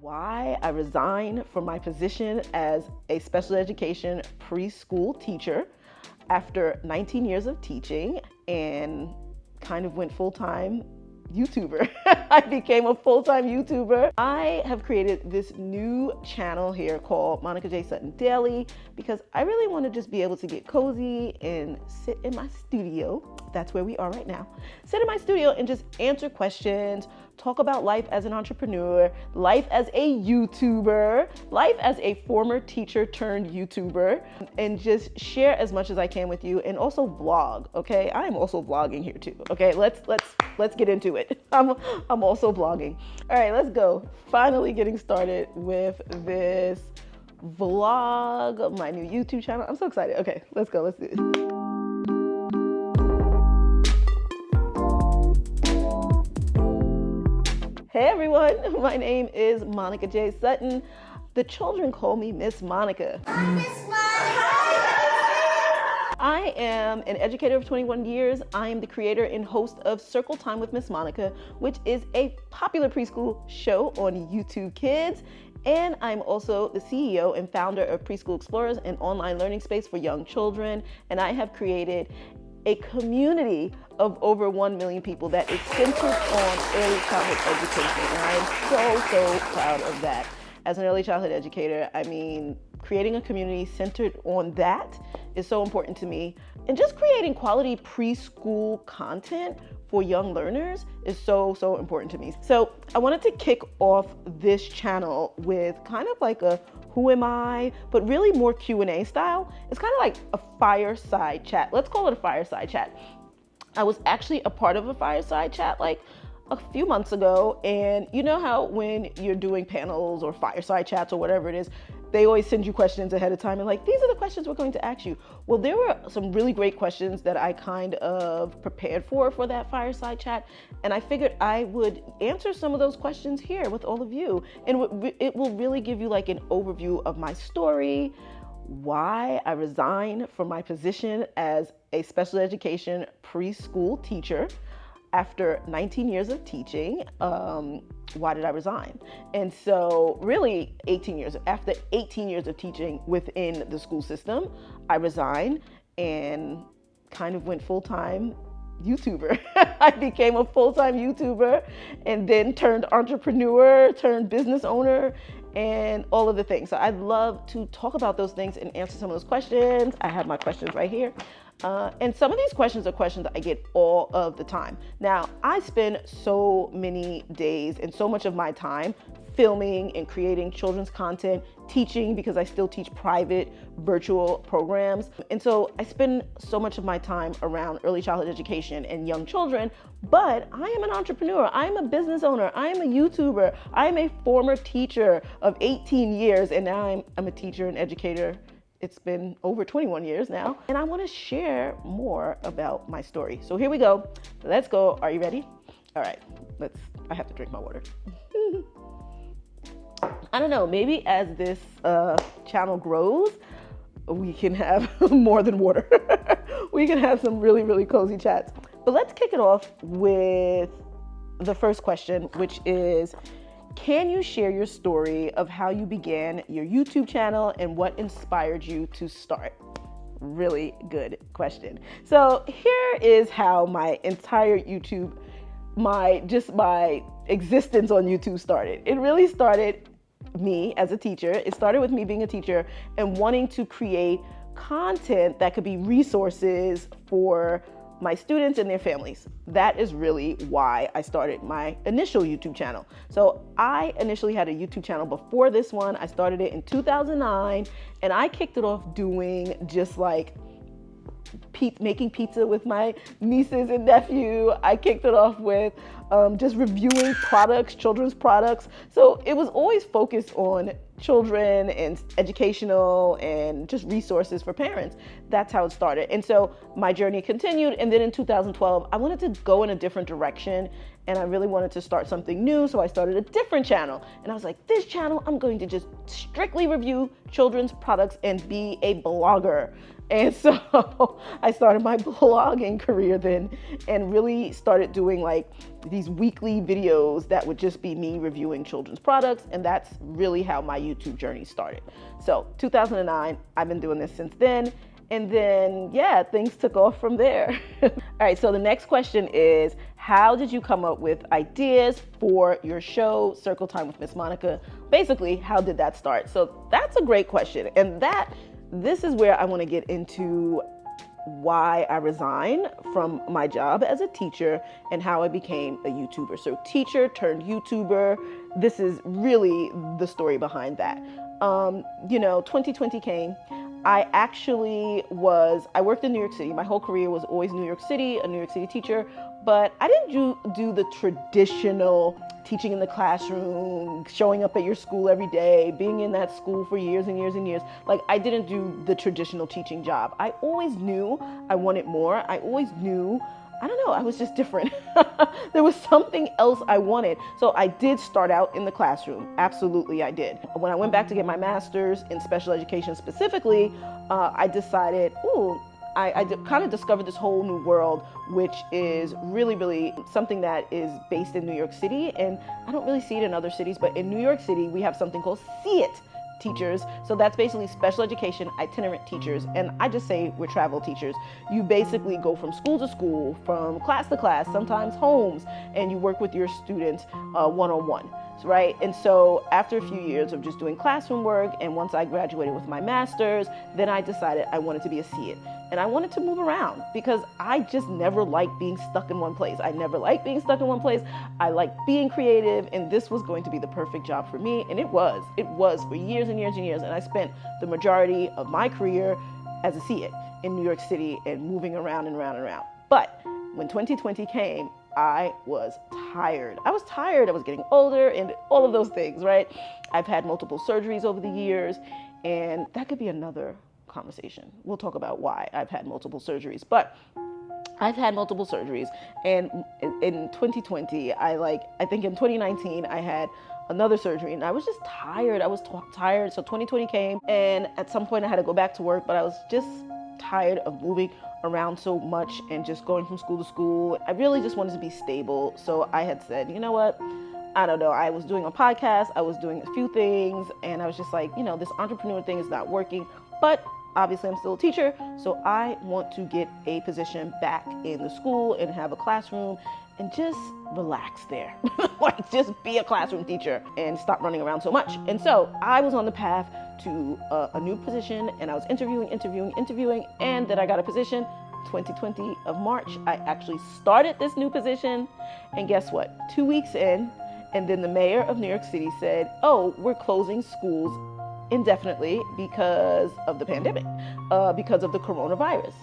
why I resigned from my position as a special education preschool teacher after 19 years of teaching and kind of went full-time YouTuber. I became a full-time YouTuber. I have created this new channel here called Monica J Sutton Daily because I really want to just be able to get cozy and sit in my studio. That's where we are right now. Sit in my studio and just answer questions, talk about life as an entrepreneur, life as a YouTuber, life as a former teacher turned YouTuber, and just share as much as I can with you, and also vlog, okay? I am also vlogging here too, okay? Let's get into it. I'm also vlogging. All right, let's go. Finally getting started with this vlog of my new YouTube channel. I'm so excited. Okay, let's go. Let's do it. Hey everyone, my name is Monica J Sutton. The children call me Miss Monica. Miss Monica. I am an educator of 21 years. I am the creator and host of Circle Time with Miss Monica, which is a popular preschool show on YouTube Kids. And I'm also the CEO and founder of Preschool Explorers, an online learning space for young children. And I have created a community of over 1 million people that is centered on early childhood education. And I am so proud of that. As an early childhood educator, I mean, creating a community centered on that is so important to me. And just creating quality preschool content for young learners is so important to me. So I wanted to kick off this channel with kind of like a who am I, but really more Q&A style. It's kind of like a fireside chat. Let's call it a fireside chat. I was actually a part of a fireside chat like a few months ago, and you know how when you're doing panels or fireside chats or whatever it is, they always send you questions ahead of time and like, these are the questions we're going to ask you. Well, there were some really great questions that I kind of prepared for that fireside chat. And I figured I would answer some of those questions here with all of you. And it will really give you like an overview of my story, why I resigned from my position as a special education preschool teacher after 19 years of teaching. Why did I resign? And so really after 18 years of teaching within the school system, I resigned and kind of went full-time YouTuber. I became a full-time YouTuber and then turned entrepreneur, turned business owner, and all of the things. So I'd love to talk about those things and answer some of those questions. I have my questions right here. And some of these questions are questions I get all of the time. Now, I spend so many days and so much of my time filming and creating children's content, teaching because I still teach private virtual programs. And so I spend so much of my time around early childhood education and young children, but I am an entrepreneur. I am a business owner. I am a YouTuber. I am a former teacher of 18 years, and now I'm a teacher and educator. It's been over 21 years now, and I want to share more about my story. So here we go. Let's go. Are you ready? All right, I have to drink my water. I don't know, maybe as this channel grows, we can have more than water. We can have some really cozy chats. But let's kick it off with the first question, which is, can you share your story of how you began your YouTube channel and what inspired you to start? Really good question. So here is how my entire YouTube, my existence on YouTube started. It really started me as a teacher. It started with me being a teacher and wanting to create content that could be resources for my students and their families. That is really why I started my initial YouTube channel. So I initially had a YouTube channel before this one. I started it in 2009, and I kicked it off doing just like making pizza with my nieces and nephew. I kicked it off with just reviewing products, children's products. So it was always focused on children and educational and just resources for parents. That's how it started. And so my journey continued. And then in 2012, I wanted to go in a different direction and I really wanted to start something new, so I started a different channel. And I was like, this channel, I'm going to just strictly review children's products and be a blogger. And so I started my blogging career then and really started doing like these weekly videos that would just be me reviewing children's products. And that's really how my YouTube journey started. So 2009, I've been doing this since then. And then, yeah, things took off from there. All right, so the next question is, how did you come up with ideas for your show, Circle Time with Miss Monica? Basically, how did that start? So that's a great question. And this is where I want to get into why I resigned from my job as a teacher and how I became a YouTuber. So teacher turned YouTuber. This is really the story behind that. 2020 came. I worked in New York City. My whole career was always New York City, a New York City teacher, but I didn't do the traditional teaching in the classroom, showing up at your school every day, being in that school for years and years and years. Like, I didn't do the traditional teaching job. I always knew I wanted more. I always knew, I don't know, I was just different. There was something else I wanted. So I did start out in the classroom. Absolutely, I did. When I went back to get my master's in special education specifically, I decided, I kind of discovered this whole new world, which is really, really something that is based in New York City. And I don't really see it in other cities, but in New York City, we have something called See It teachers. So that's basically special education itinerant teachers. And I just say we're travel teachers. You basically go from school to school, from class to class, sometimes homes, and you work with your students one-on-one. Right? And so after a few years of just doing classroom work, and once I graduated with my master's, then I decided I wanted to be a See It. And I wanted to move around because I just never liked being stuck in one place. I never liked being stuck in one place. I liked being creative, and this was going to be the perfect job for me. And it was for years and years and years. And I spent the majority of my career as a See It in New York City and moving around and around and around. But when 2020 came, I was tired. I was getting older and all of those things, right? I've had multiple surgeries over the years, and that could be another conversation. We'll talk about why I've had multiple surgeries, but I've had multiple surgeries. And in 2020, I think in 2019, I had another surgery, and I was just tired. I was tired. So 2020 came, and at some point I had to go back to work, but I was just tired of moving around so much and just going from school to school. I really just wanted to be stable. So I had said, you know what? I don't know. I was doing a podcast. I was doing a few things, and I was just like, this entrepreneur thing is not working, but obviously I'm still a teacher. So I want to get a position back in the school and have a classroom and just relax there. Like, just be a classroom teacher and stop running around so much. And so I was on the path to a new position, and I was interviewing, and then I got a position. 2020 of March, I actually started this new position, and guess what? 2 weeks in, and then the mayor of New York City said, we're closing schools indefinitely because of the pandemic, because of the coronavirus.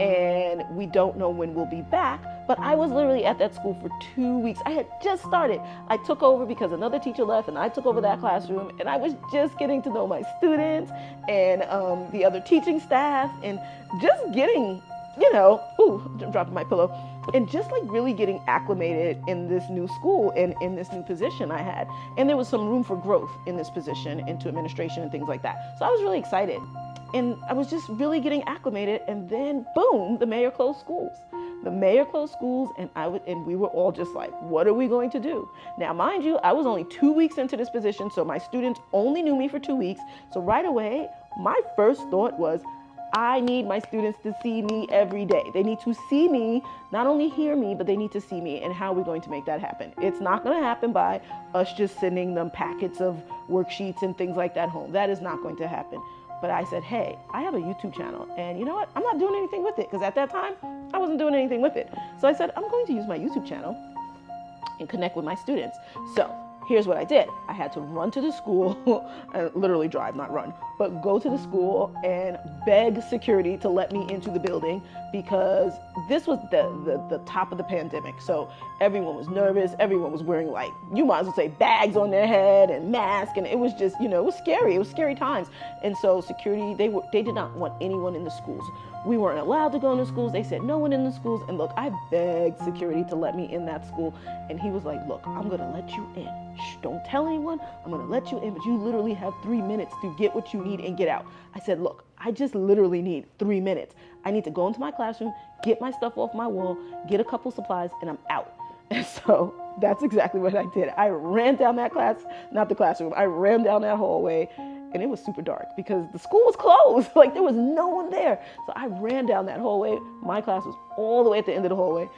And we don't know when we'll be back. But I was literally at that school for 2 weeks. I had just started. I took over because another teacher left, and I took over that classroom, and I was just getting to know my students and the other teaching staff, and just getting, I'm dropping my pillow, and just like really getting acclimated in this new school and in this new position I had. And there was some room for growth in this position into administration and things like that. So I was really excited. And I was just really getting acclimated, and then boom, the mayor closed schools. And we were all just like, what are we going to do? Now, mind you, I was only 2 weeks into this position, so my students only knew me for 2 weeks. So right away, my first thought was, I need my students to see me every day. They need to see me, not only hear me, but they need to see me. And how are we going to make that happen? It's not going to happen by us just sending them packets of worksheets and things like that home. That is not going to happen. But I said, hey, I have a YouTube channel, and you know what? I'm not doing anything with it, because at that time, I wasn't doing anything with it. So I said, I'm going to use my YouTube channel and connect with my students. So here's what I did. I had to run to the school, literally drive, not run, but go to the school and beg security to let me into the building, because this was the top of the pandemic. So everyone was nervous. Everyone was wearing, like, you might as well say, bags on their head and masks. And it was just, it was scary. It was scary times. And so security, they did not want anyone in the schools. We weren't allowed to go into schools. They said no one in the schools. And look, I begged security to let me in that school. And he was like, look, I'm going to let you in. Shh, don't tell anyone. I'm going to let you in, but you literally have 3 minutes to get what you need and get out. I said, look, I just literally need 3 minutes. I need to go into my classroom, get my stuff off my wall, get a couple supplies, and I'm out. And so that's exactly what I did. I ran down that classroom. I ran down that hallway, and it was super dark because the school was closed. Like, there was no one there. So I ran down that hallway. My class was all the way at the end of the hallway.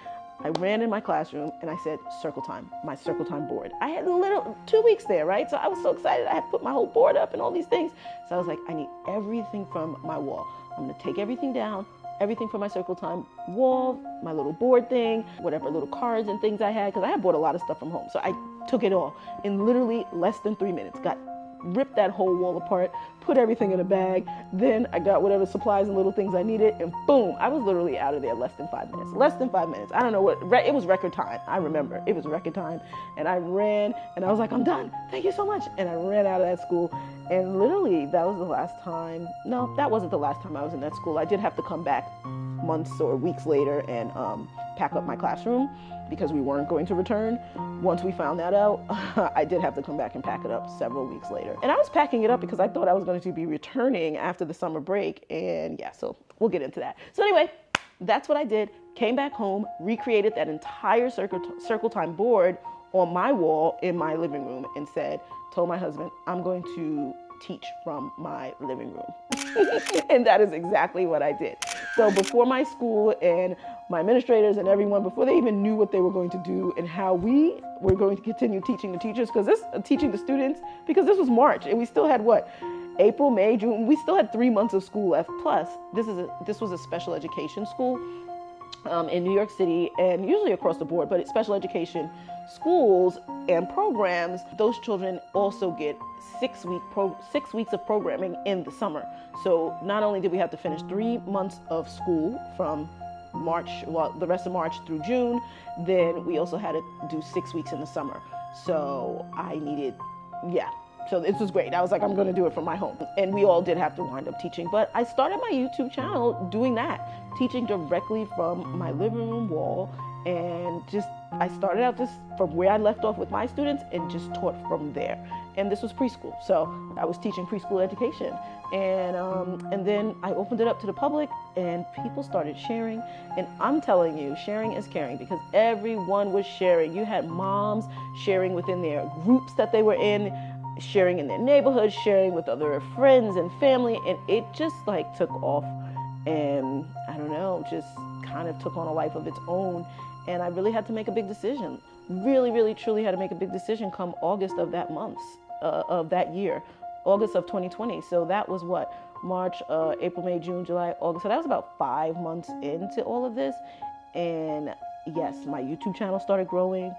I ran in my classroom and I said, circle time, my circle time board. I had 2 weeks there, right? So I was so excited. I had put my whole board up and all these things. So I was like, I need everything from my wall. I'm gonna take everything down, everything from my circle time wall, my little board thing, whatever little cards and things I had, because I had bought a lot of stuff from home. So I took it all in literally less than 3 minutes, ripped that whole wall apart, put everything in a bag. Then I got whatever supplies and little things I needed, and boom, I was literally out of there less than 5 minutes. Less than 5 minutes. I don't know it was record time. I remember it was record time, and I ran, and I was like, I'm done. Thank you so much. And I ran out of that school, and literally that was the last time. No, that wasn't the last time I was in that school. I did have to come back months or weeks later and pack up my classroom because we weren't going to return. Once we found that out, I did have to come back and pack it up several weeks later. And I was packing it up because I thought I was going to be returning after the summer break. And yeah, so we'll get into that. So anyway, that's what I did. Came back home, recreated that entire circle time board on my wall in my living room, and told my husband, I'm going to teach from my living room. And that is exactly what I did. So before my school and my administrators and everyone, before they even knew what they were going to do and how we were going to continue teaching the teachers, teaching the students, because this was March and we still had April, May, June, we still had 3 months of school left. Plus, this was a special education school in New York City, and usually across the board, but special education schools and programs, those children also get 6 weeks of programming in the summer. So not only did we have to finish 3 months of school from the rest of March through June, then we also had to do 6 weeks in the summer. So so this was great. I was like, I'm going to do it from my home. And we all did have to wind up teaching. But I started my YouTube channel doing that, teaching directly from my living room wall. And I started out just from where I left off with my students and just taught from there. And this was preschool. So I was teaching preschool education. And then I opened it up to the public and people started sharing. And I'm telling you, sharing is caring, because everyone was sharing. You had moms sharing within their groups that they were in, sharing in their neighborhoods, sharing with other friends and family, and it just took off, and I don't know, just kind of took on a life of its own. And I really had to make a big decision, really truly had to make a big decision come August of that month, of that year, August of 2020. So that was March, April, May, June, July, August. So that was about 5 months into all of this. And yes, my YouTube channel started growing.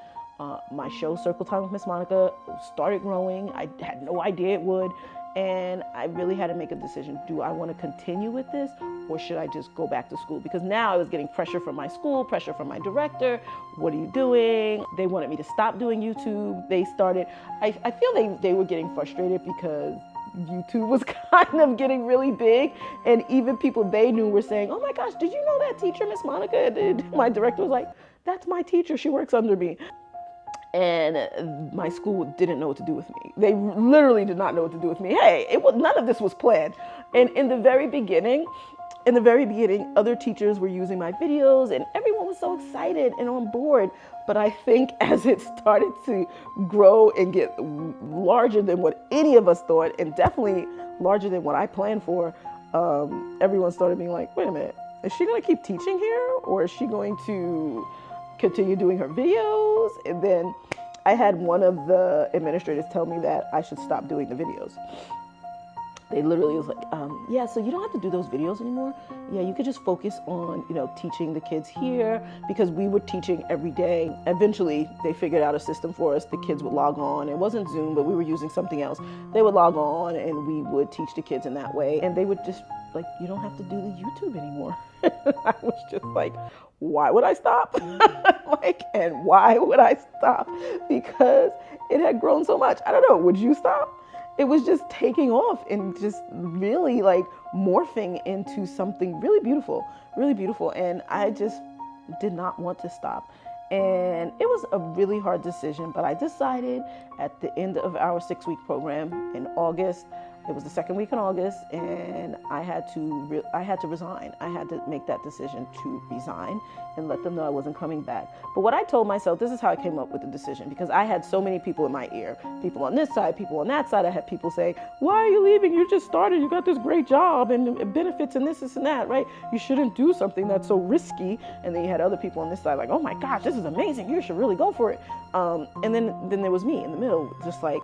My show, Circle Time with Miss Monica, started growing. I had no idea it would. And I really had to make a decision. Do I want to continue with this, or should I just go back to school? Because now I was getting pressure from my school, pressure from my director. What are you doing? They wanted me to stop doing YouTube. I feel they were getting frustrated because YouTube was kind of getting really big. And even people they knew were saying, oh my gosh, did you know that teacher, Miss Monica? And my director was like, that's my teacher. She works under me. And my school didn't know what to do with me. They literally did not know what to do with me. Hey, none of this was planned. And in the very beginning, other teachers were using my videos and everyone was so excited and on board. But I think as it started to grow and get larger than what any of us thought, and definitely larger than what I planned for, everyone started being like, wait a minute, is she going to keep teaching here, or is she going to continue doing her videos? And then I had one of the administrators tell me that I should stop doing the videos. They literally was like, yeah, so you don't have to do those videos anymore. Yeah, you could just focus on, teaching the kids here, because we were teaching every day. Eventually, they figured out a system for us. The kids would log on. It wasn't Zoom, but we were using something else. They would log on and we would teach the kids in that way. And they would just you don't have to do the YouTube anymore. I was just like, why would I stop? And why would I stop? Because it had grown so much. I don't know, would you stop? it was just taking off and just really like morphing into something really beautiful, really beautiful. And I just did not want to stop. And it was a really hard decision, but I decided at the end of our 6-week program in August, it was the second week in August, and I had to resign. I had to make that decision to resign and let them know I wasn't coming back. But what I told myself, this is how I came up with the decision, because I had so many people in my ear, people on this side, people on that side. I had people say, why are you leaving? You just started, you got this great job and benefits and this and that, right? You shouldn't do something that's so risky. And then you had other people on this side like, oh my gosh, this is amazing. You should really go for it. And then there was me in the middle, just like,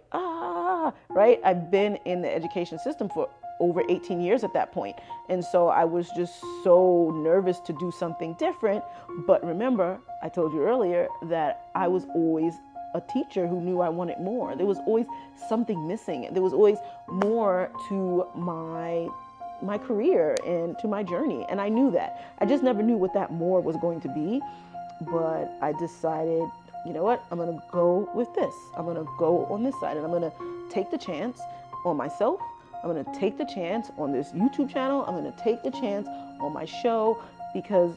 right? I've been in the education system for over 18 years at that point. And so I was just so nervous to do something different. But remember, I told you earlier that I was always a teacher who knew I wanted more. There was always something missing. There was always more to my career and to my journey. And I knew that. I just never knew what that more was going to be. But I decided, you know what? I'm going to go with this. I'm going to go on this side, and I'm going to take the chance on myself. I'm going to take the chance on this YouTube channel. I'm going to take the chance on my show, because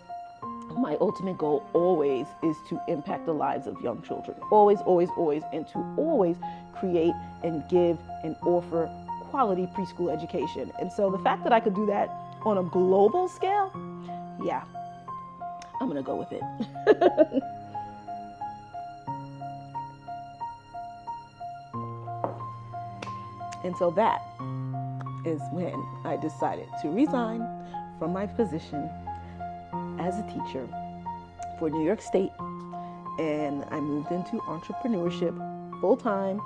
my ultimate goal always is to impact the lives of young children. Always, always, always. And to always create and give and offer quality preschool education. And so the fact that I could do that on a global scale, yeah, I'm going to go with it. And so that is when I decided to resign from my position as a teacher for New York State. And I moved into entrepreneurship full-time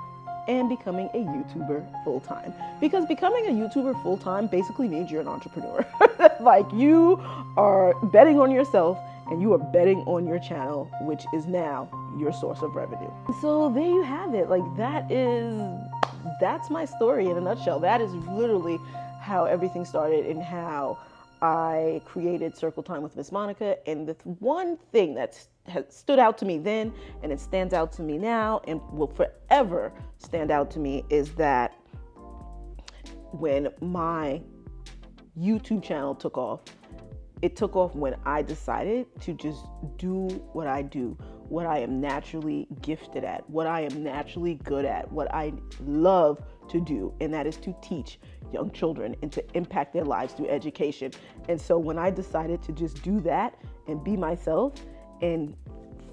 and becoming a YouTuber full-time. Because becoming a YouTuber full-time basically means you're an entrepreneur. Like, you are betting on yourself and you are betting on your channel, which is now your source of revenue. So there you have it. Like, that's my story in a nutshell. That is literally how everything started and how I created Circle Time with Miss Monica. And the one thing that has stood out to me then, and it stands out to me now and will forever stand out to me, is that when my YouTube channel took off, it took off when I decided to just do what I do, what I am naturally gifted at, what I am naturally good at, what I love to do, and that is to teach young children and to impact their lives through education. And so when I decided to just do that and be myself and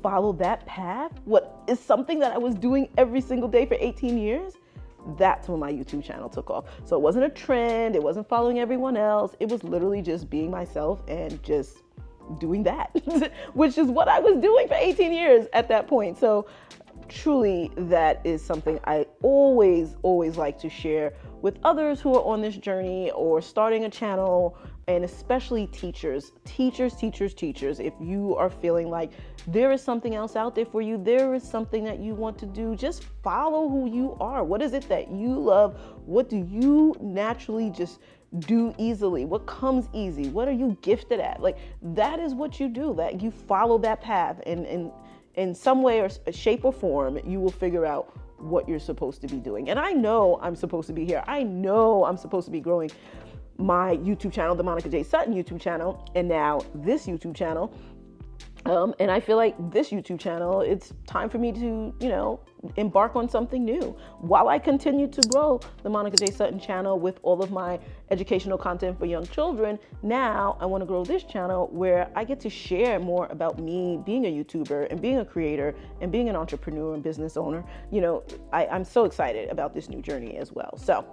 follow that path, what is something that I was doing every single day for 18 years, that's when my YouTube channel took off. So it wasn't a trend, it wasn't following everyone else, it was literally just being myself and just doing that, which is what I was doing for 18 years at that point. So truly, that is something I always like to share with others who are on this journey or starting a channel, and especially teachers. If you are feeling like there is something else out there for you, there is something that you want to do, just follow who you are. What is it that you love? What do you naturally just do easily? What comes easy? What are you gifted at? Like, that is what you do, that you follow that path, and in some way or shape or form, you will figure out what you're supposed to be doing. And I know I'm supposed to be here. I know I'm supposed to be growing my YouTube channel, the Monica J Sutton YouTube channel, and now this YouTube channel. And I feel like this YouTube channel, it's time for me to, embark on something new. While I continue to grow the Monica J Sutton channel with all of my educational content for young children, now I want to grow this channel where I get to share more about me being a YouTuber and being a creator and being an entrepreneur and business owner. I'm so excited about this new journey as well. So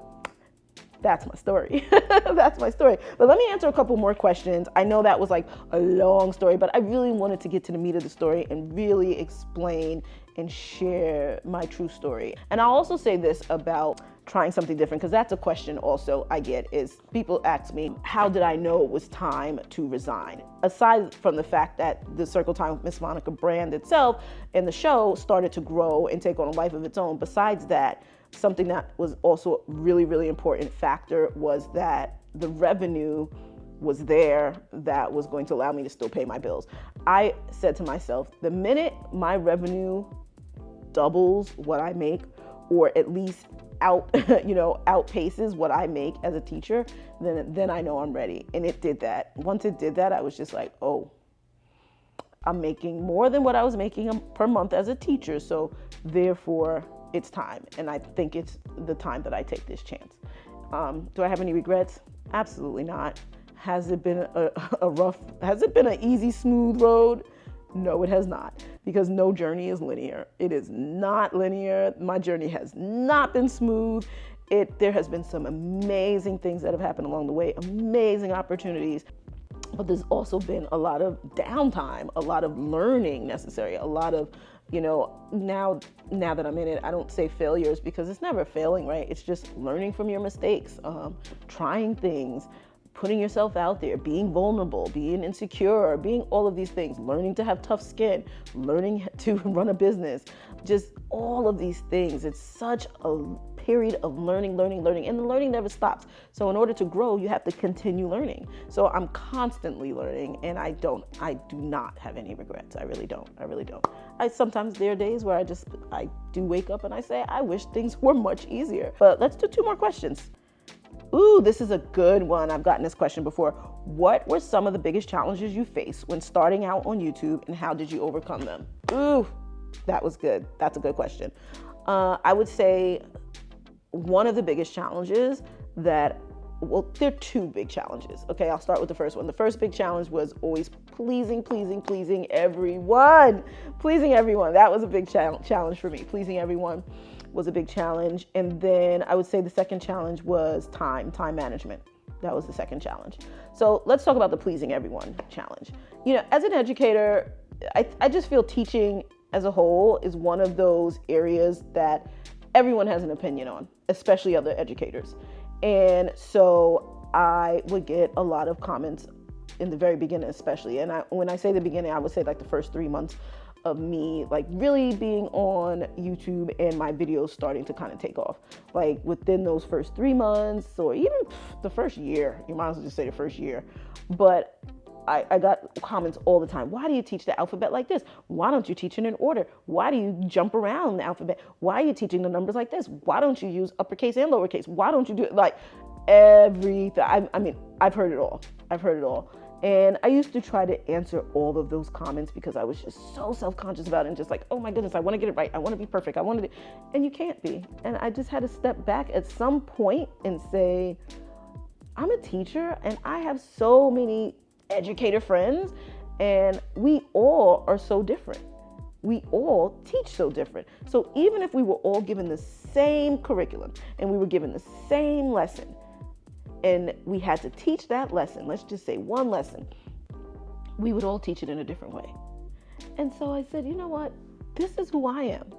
that's my story. That's my story. But let me answer a couple more questions. I know that was like a long story, but I really wanted to get to the meat of the story and really explain and share my true story. And I'll also say this about trying something different, because that's a question also I get, is people ask me, how did I know it was time to resign? Aside from the fact that the Circle Time with Miss Monica brand itself and the show started to grow and take on a life of its own, besides that, something that was also a really important factor was that the revenue was there that was going to allow me to still pay my bills. I said to myself, the minute my revenue doubles what I make, or at least outpaces what I make as a teacher, then I know I'm ready. And it did that. Once it did that, I was just like, oh, I'm making more than what I was making per month as a teacher. So therefore it's time. And I think it's the time that I take this chance. Do I have any regrets? Absolutely not. Has it been has it been an easy, smooth road? No, it has not, because no journey is linear. It is not linear. My journey has not been smooth. There has been some amazing things that have happened along the way, amazing opportunities, but there's also been a lot of downtime, a lot of learning necessary, a lot of, now that I'm in it, I don't say failures because it's never failing, right? It's just learning from your mistakes, trying things, putting yourself out there, being vulnerable, being insecure, being all of these things, learning to have tough skin, learning to run a business, just all of these things. It's such a period of learning, and the learning never stops. So in order to grow, you have to continue learning. So I'm constantly learning, and I do not have any regrets. I really don't. Sometimes there are days where I do wake up and I say, I wish things were much easier. But let's do 2 more questions. Ooh, this is a good one. I've gotten this question before. What were some of the biggest challenges you faced when starting out on YouTube, and how did you overcome them? Ooh, that was good. That's a good question. I would say one of the biggest challenges there are 2 big challenges. Okay, I'll start with the first one. The first big challenge was always pleasing everyone. Pleasing everyone. That was a big challenge for me. Pleasing everyone was a big challenge. And then I would say the second challenge was time management. That was the second challenge. So let's talk about the pleasing everyone challenge. As an educator, I just feel teaching as a whole is one of those areas that everyone has an opinion on, especially other educators. And so I would get a lot of comments in the very beginning, especially. And when I say the beginning, I would say like the first 3 months of me like really being on YouTube and my videos starting to kind of take off. Like within those first 3 months, or even the first year, you might as well just say the first year. But I got comments all the time. Why do you teach the alphabet like this? Why don't you teach it in order? Why do you jump around the alphabet? Why are you teaching the numbers like this? Why don't you use uppercase and lowercase? Why don't you do it like everything? I mean, I've heard it all. And I used to try to answer all of those comments because I was just so self-conscious about it and just like, oh my goodness, I want to get it right. I want to be perfect. And you can't be. And I just had to step back at some point and say, I'm a teacher and I have so many educator friends, and we all are so different. We all teach so different. So even if we were all given the same curriculum and we were given the same lesson, and we had to teach that lesson, let's just say one lesson, we would all teach it in a different way. And so I said, you know what? This is who I am.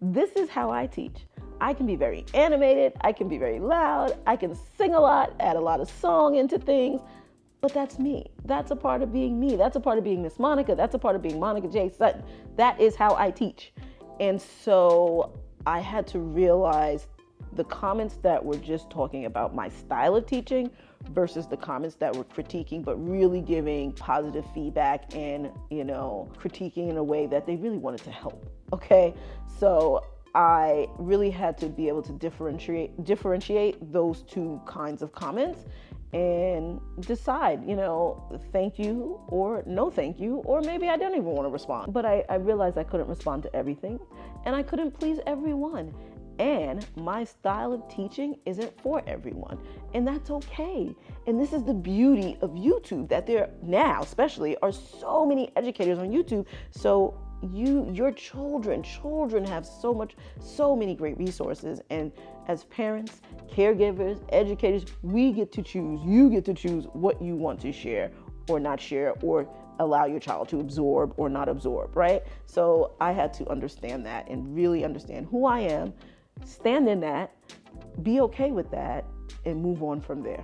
This is how I teach. I can be very animated. I can be very loud. I can sing a lot, add a lot of song into things. But that's me. That's a part of being me. That's a part of being Miss Monica. That's a part of being Monica J Sutton. That is how I teach. And so I had to realize the comments that were just talking about my style of teaching versus the comments that were critiquing, but really giving positive feedback and, critiquing in a way that they really wanted to help. Okay. So I really had to be able to differentiate those 2 kinds of comments and decide, thank you or no thank you, or maybe I don't even want to respond. But I realized I couldn't respond to everything and I couldn't please everyone. And my style of teaching isn't for everyone, and that's okay. And this is the beauty of YouTube, that there now especially are so many educators on YouTube. So your children have so many great resources. And as parents, caregivers, educators, you get to choose what you want to share or not share, or allow your child to absorb or not absorb, right? So I had to understand that and really understand who I am, stand in that, be okay with that, and move on from there.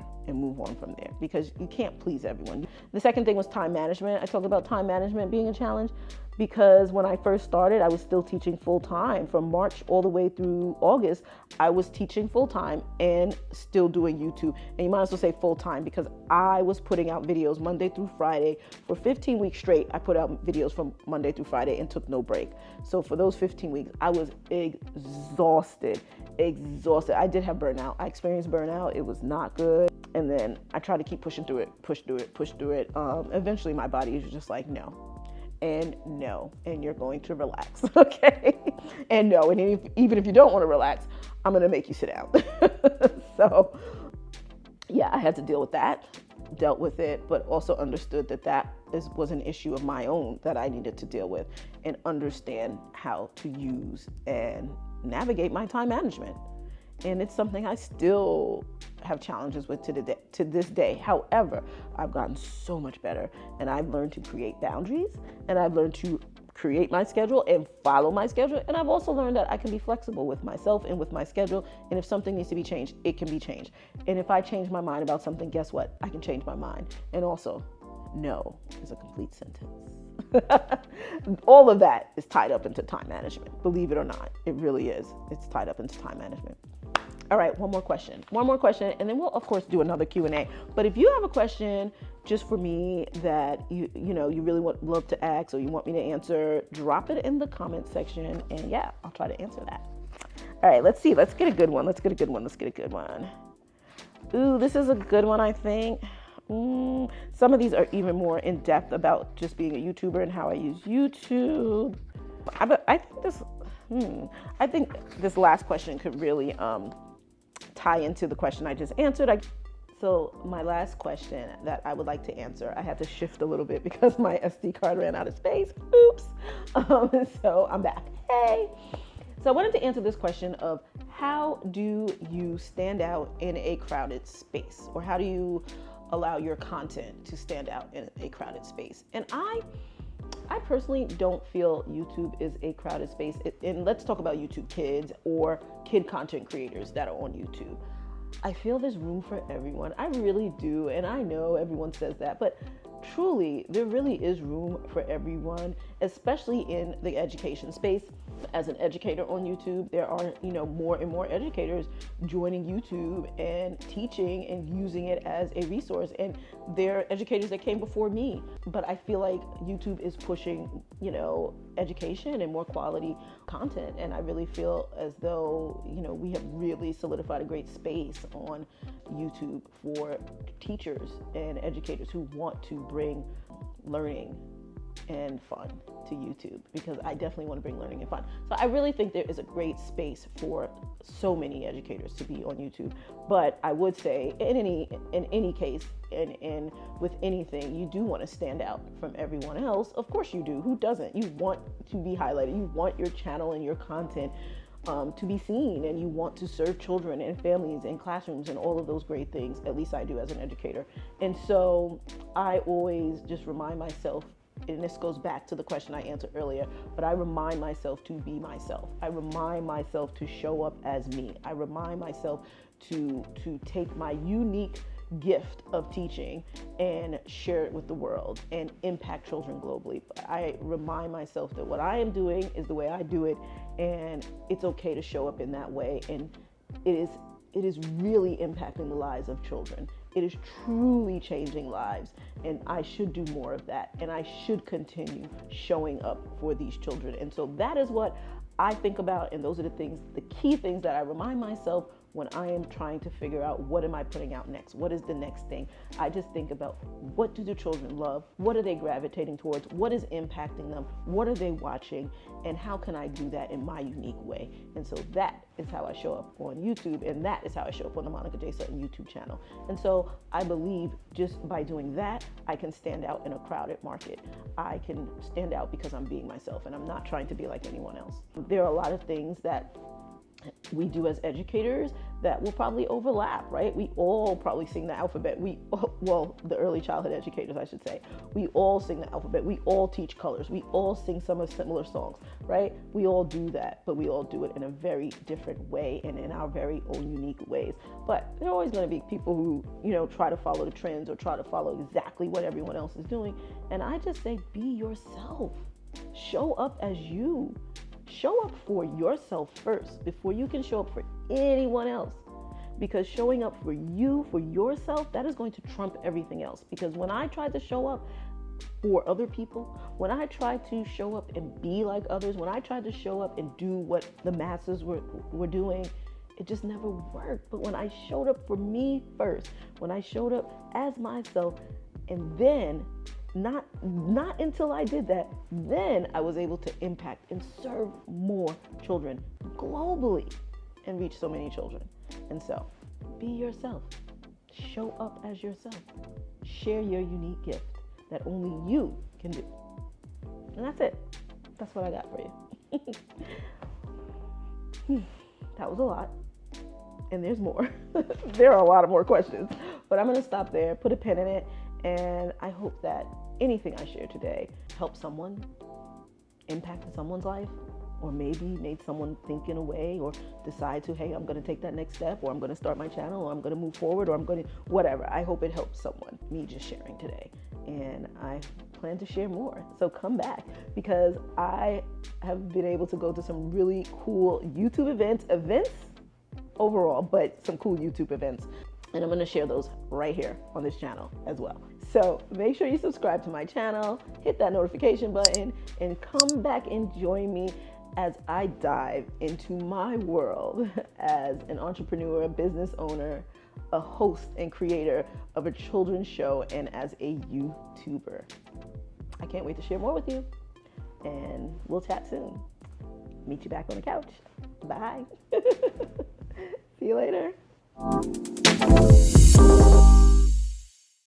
Because you can't please everyone. The second thing was time management. I talked about time management being a challenge because when I first started, I was still teaching full time. From March all the way through August, I was teaching full time and still doing YouTube. And you might as well say full time because I was putting out videos Monday through Friday. For 15 weeks straight, I put out videos from Monday through Friday and took no break. So for those 15 weeks, I was exhausted. I did have burnout. I experienced burnout. It was not good. And then I tried to keep pushing through it. Eventually my body was just like, no. And no, and you're going to relax, okay? And no, and even if you don't want to relax, I'm gonna make you sit down. So yeah, I had to deal with that, dealt with it, but also understood that was an issue of my own that I needed to deal with and understand how to use and navigate my time management. And it's something I still have challenges with to this day. However, I've gotten so much better, and I've learned to create boundaries, and I've learned to create my schedule and follow my schedule. And I've also learned that I can be flexible with myself and with my schedule. And if something needs to be changed, it can be changed. And if I change my mind about something, guess what? I can change my mind. And also, no is a complete sentence. All of that is tied up into time management. Believe it or not, it really is. It's tied up into time management. All right, one more question, and then we'll of course do another Q&A. But if you have a question just for me that you really love to ask or you want me to answer, drop it in the comment section, and yeah, I'll try to answer that. All right, let's see. Let's get a good one. Ooh, this is a good one, I think. Some of these are even more in depth about just being a YouTuber and how I use YouTube. I think this last question could really tie into the question I just answered. So my last question that I would like to answer, I had to shift a little bit because my SD card ran out of space. Oops. So I'm back. Hey. So I wanted to answer this question of how do you stand out in a crowded space, or how do you allow your content to stand out in a crowded space? And I personally don't feel YouTube is a crowded space. And let's talk about YouTube Kids or kid content creators that are on YouTube. I feel there's room for everyone. I really do. And I know everyone says that, but truly, there really is room for everyone, especially in the education space. As an educator on YouTube, there are, more and more educators joining YouTube and teaching and using it as a resource. And there are educators that came before me, but I feel like YouTube is pushing, education and more quality content. And I really feel as though, we have really solidified a great space on YouTube for teachers and educators who want to bring learning and fun to YouTube, because I definitely want to bring learning and fun. So I really think there is a great space for so many educators to be on YouTube. But I would say in any case, and with anything, you do want to stand out from everyone else. Of course you do. Who doesn't? You want to be highlighted. You want your channel and your content to be seen, and you want to serve children and families and classrooms and all of those great things. At least I do as an educator. And so I always just remind myself, and this goes back to the question I answered earlier, but I remind myself to be myself. I remind myself to show up as me. I remind myself to take my unique gift of teaching and share it with the world and impact children globally. I remind myself that what I am doing is the way I do it, and it's okay to show up in that way. And it is really impacting the lives of children. It is truly changing lives, and I should do more of that, and I should continue showing up for these children. And so that is what I think about, and those are the key things that I remind myself when I am trying to figure out what am I putting out next? What is the next thing? I just think about, what do the children love? What are they gravitating towards? What is impacting them? What are they watching? And how can I do that in my unique way? And so that is how I show up on YouTube, and that is how I show up on the Monica J Sutton YouTube channel. And so I believe just by doing that, I can stand out in a crowded market. I can stand out because I'm being myself, and I'm not trying to be like anyone else. There are a lot of things that we do as educators that will probably overlap, right? We all probably sing the alphabet. Well, the early childhood educators, I should say. We all sing the alphabet. We all teach colors. We all sing some of similar songs, right? We all do that, but we all do it in a very different way and in our very own unique ways. But there are always going to be people who, try to follow the trends or try to follow exactly what everyone else is doing. And I just say, be yourself. Show up as you. Show up for yourself first before you can show up for anyone else. Because showing up for you, for yourself, that is going to trump everything else. Because when I tried to show up for other people, when I tried to show up and be like others, when I tried to show up and do what the masses were doing, it just never worked. But when I showed up for me first, when I showed up as myself, and then not until I did that, then I was able to impact and serve more children globally and reach so many children. And so, be yourself. Show up as yourself. Share your unique gift that only you can do. And that's it. That's what I got for you. That was a lot. And there's more. There are a lot of more questions. But I'm going to stop there, put a pin in it, and I hope that anything I share today helped someone, impacted someone's life, or maybe made someone think in a way or decide to, hey, I'm going to take that next step, or I'm going to start my channel, or I'm going to move forward, or I'm going to whatever. I hope it helps someone, me just sharing today. And I plan to share more. So come back, because I have been able to go to some really cool YouTube events overall, but some cool YouTube events. And I'm going to share those right here on this channel as well. So make sure you subscribe to my channel, hit that notification button, and come back and join me as I dive into my world as an entrepreneur, business owner, a host and creator of a children's show, and as a YouTuber. I can't wait to share more with you, and we'll chat soon. Meet you back on the couch. Bye. See you later.